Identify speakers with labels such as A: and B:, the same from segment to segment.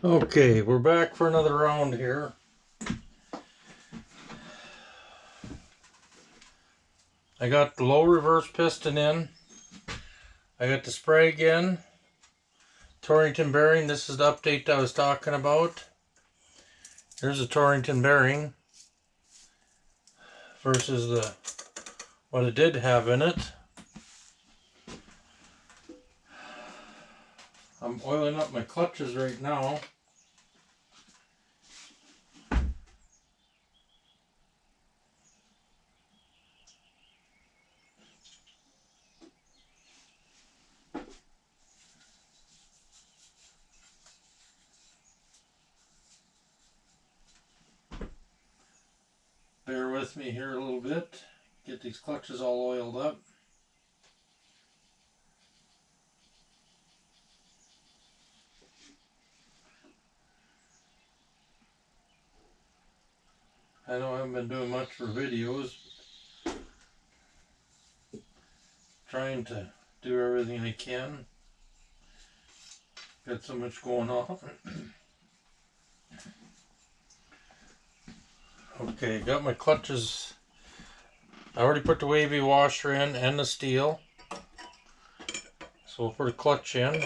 A: Okay, we're back for another round here. I got the low reverse piston in. I got the sprag in. Torrington bearing, this is the update I was talking about. Here's a Torrington bearing versus what it did have in it. I'm oiling up my clutches right now. Bear with me here a little bit. Get these clutches all oiled up. I know I haven't been doing much for videos. Trying to do everything I can. Got so much going on. Okay, got my clutches. I already put the wavy washer in and the steel. So we'll put a clutch in.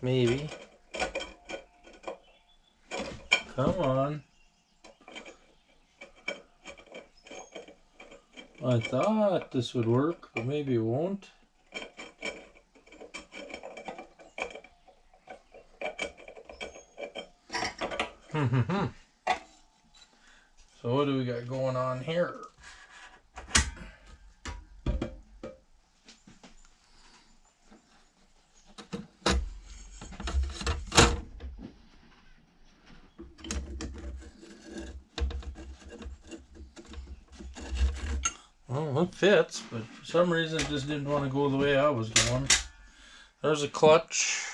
A: Maybe. Come on. I thought this would work, but maybe it won't. So what do we got going on here? Well, it fits, but for some reason it just didn't want to go the way I was going. There's a clutch.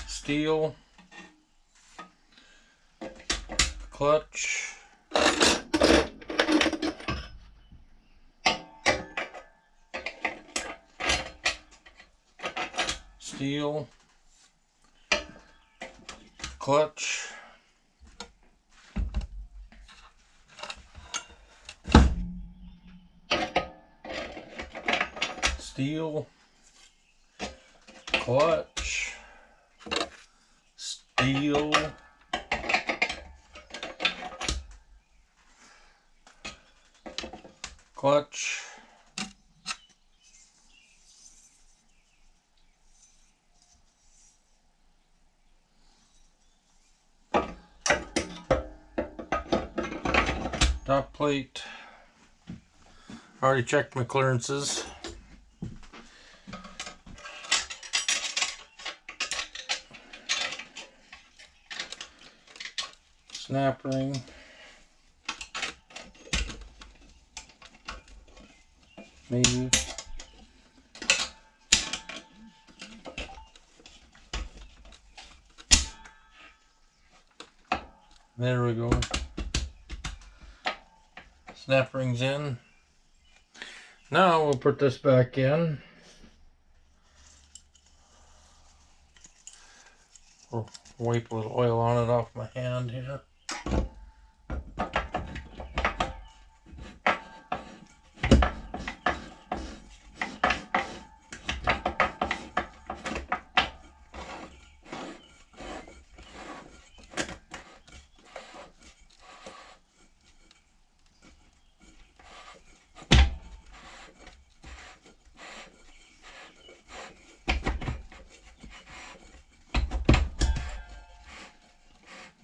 A: Steel. Clutch. Steel. Clutch. Steel. Clutch. Steel. Clutch. Top plate. Already checked my clearances. Snap ring. Maybe. There we go. Snap rings in. Now we'll put this back in. We'll wipe a little oil on it off my hand here.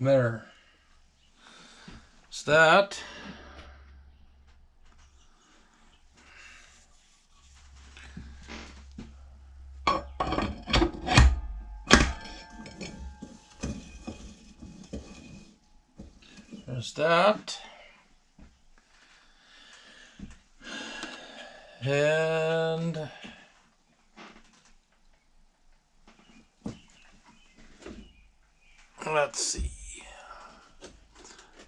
A: There. It's that. There's that. And let's see.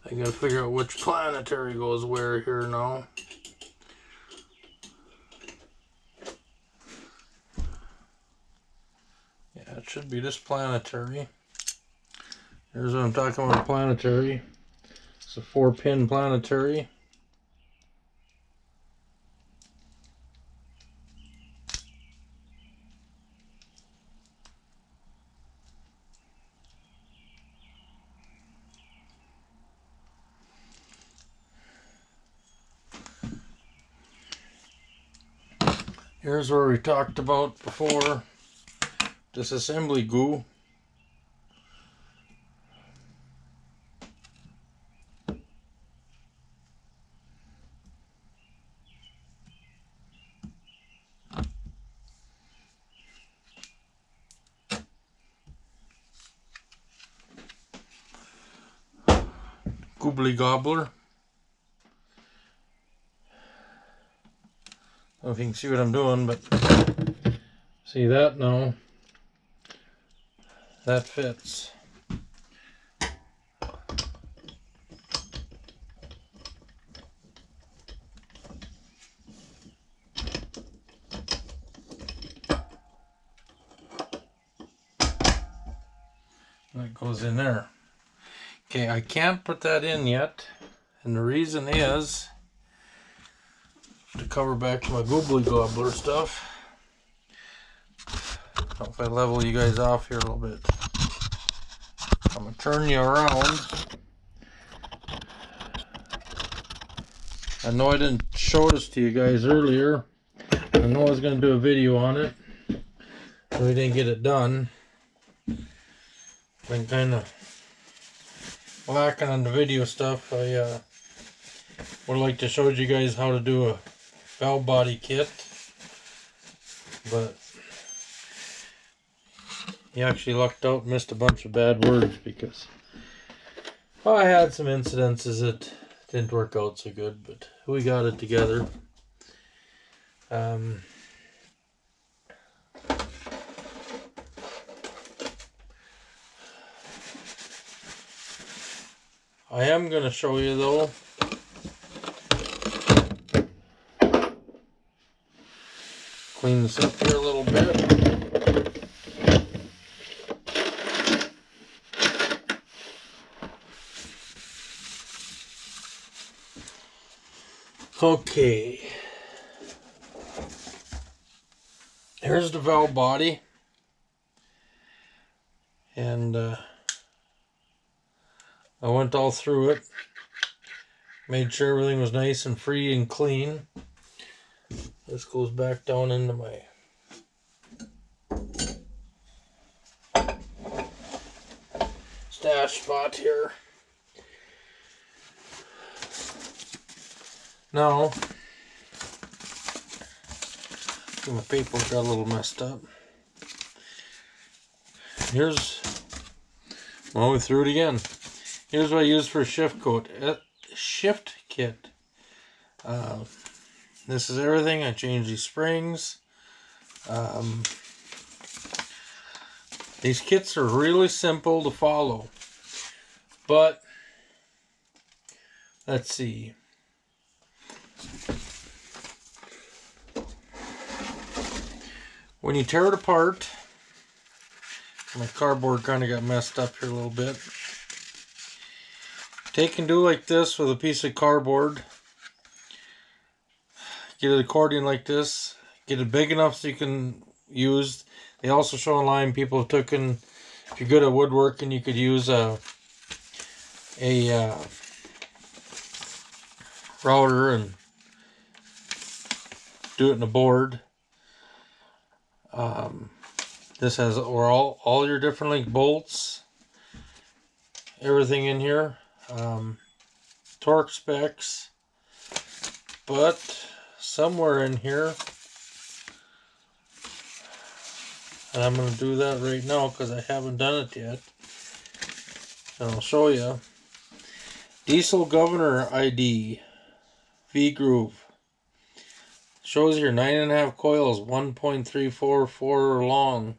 A: I gotta figure out which planetary goes where here now. That should be this planetary. Here's what I'm talking about, planetary. It's a 4-pin planetary. Here's where we talked about before, disassembly goo. Goobly gobbler. I don't know if you can see what I'm doing, but see that now? That fits. That goes in there. Okay, I can't put that in yet, and the reason is to cover back to my goobly gobbler stuff. If I level you guys off here a little bit, I'm gonna turn you around. I know I didn't show this to you guys earlier. I know I was gonna do a video on it, but we didn't get it done. Been kind of lacking on the video stuff. I would like to show you guys how to do a valve body kit, but he actually lucked out and missed a bunch of bad words because, well, I had some incidences that didn't work out so good, but we got it together. I am going to show you though clean this up here a little bit. Okay, here's the valve body, and I went all through it, made sure everything was nice and free and clean. This goes back down into my stash spot here. Now, my paper got a little messed up. Here's, well, we threw it again. Here's what I use for a shift kit. This is everything. I changed these springs. These kits are really simple to follow, but let's see. When you tear it apart, my cardboard kind of got messed up here a little bit. Take and do like this with a piece of cardboard. Get an accordion like this. Get it big enough so you can use. They also show online people have taken, if you're good at woodworking, you could use a router and do it in a board. This has all your different link bolts, everything in here, torque specs, but somewhere in here, and I'm going to do that right now because I haven't done it yet, and I'll show you. Diesel governor ID V-groove. Shows here 9.5 coils, 1.344 long.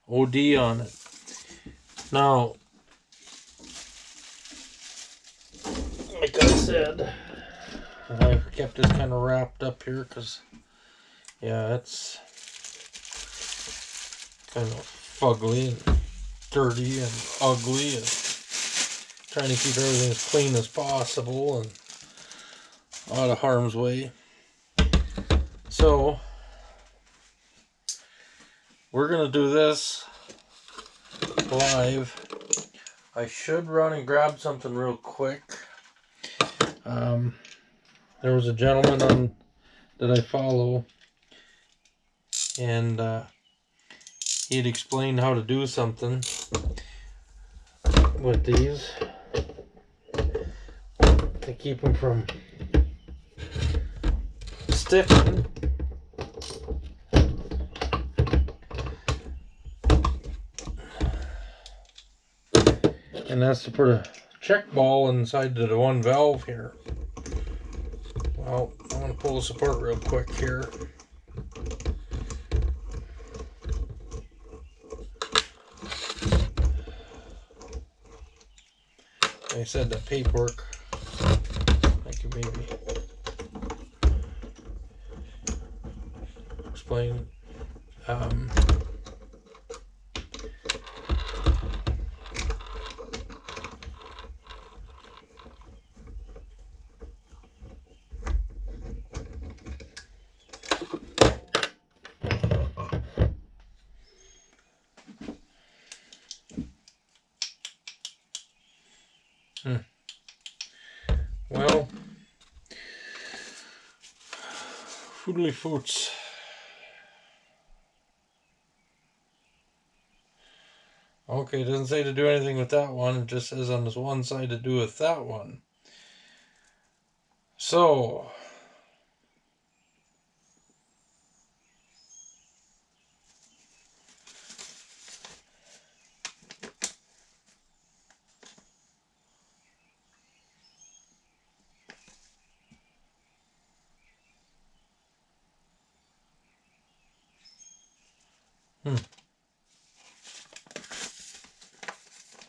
A: OD on it. Now, like I said, I kept this kind of wrapped up here because, yeah, it's kind of fugly and dirty and ugly, and trying to keep everything as clean as possible and out of harm's way. So we're gonna do this live. I should run and grab something real quick. There was a gentleman that I follow, and he'd explained how to do something with these to keep them from sticking. And that's to put a check ball inside the one valve here. Well, I'm going to pull this apart real quick here. I said the paperwork, I could maybe explain. Well, foodly foots. Okay, it doesn't say to do anything with that one. It just says on this one side to do with that one. So,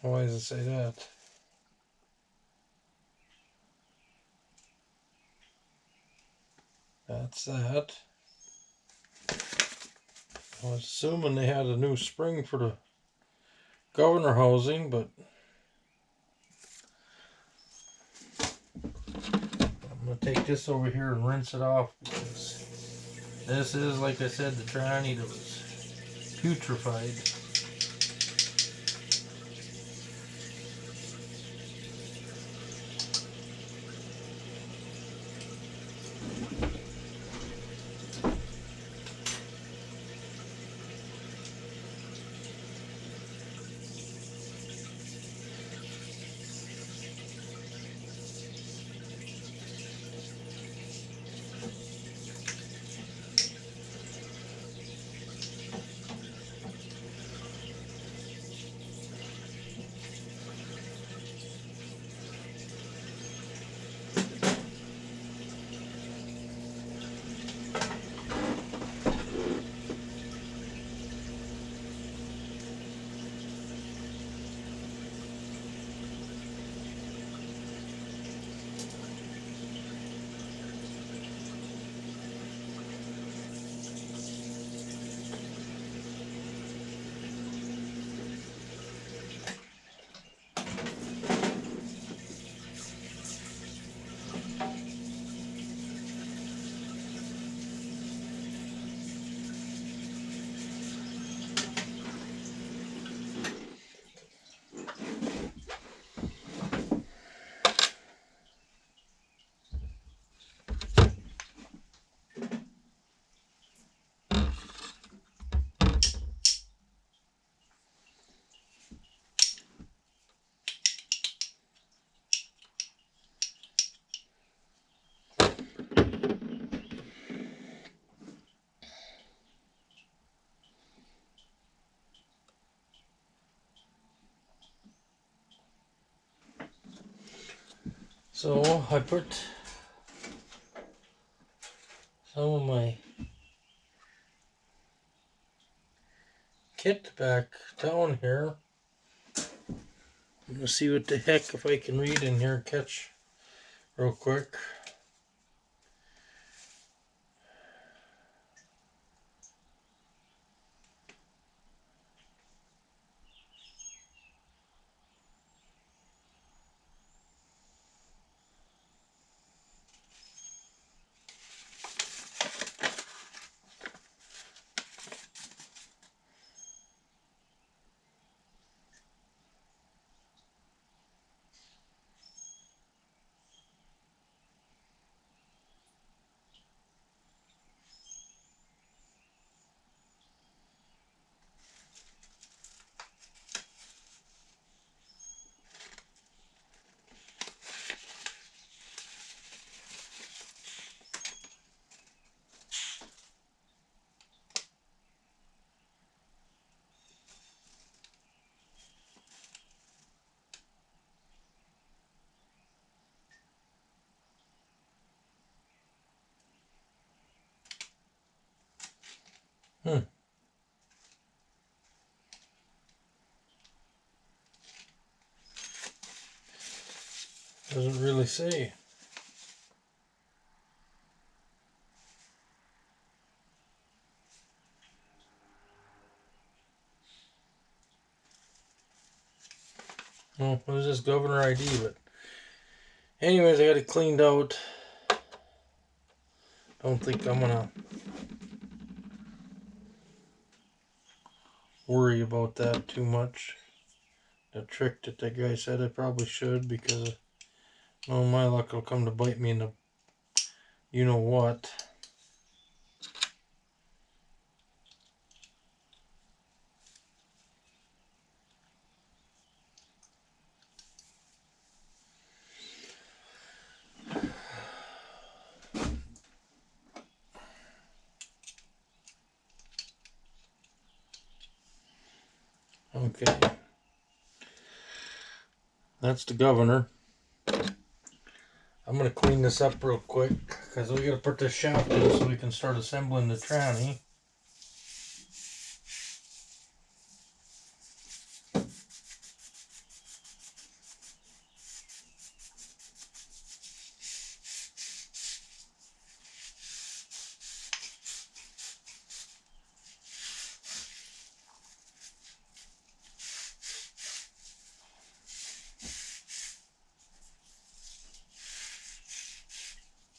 A: why does it say that? That's that. I was assuming they had a new spring for the governor housing, but I'm going to take this over here and rinse it off, because this is, like I said, the tranny that was putrefied. So I put some of my kit back down here. I'm going to see what the heck, if I can read in here, catch real quick. Hmm. Doesn't really say. Well, it was just governor ID, but anyways, I got it cleaned out. Don't think I'm gonna worry about that too much. The trick that the guy said I probably should, because no, my luck will come to bite me in the you know what. Okay, that's the governor. I'm gonna clean this up real quick because we gotta put this shaft in so we can start assembling the tranny.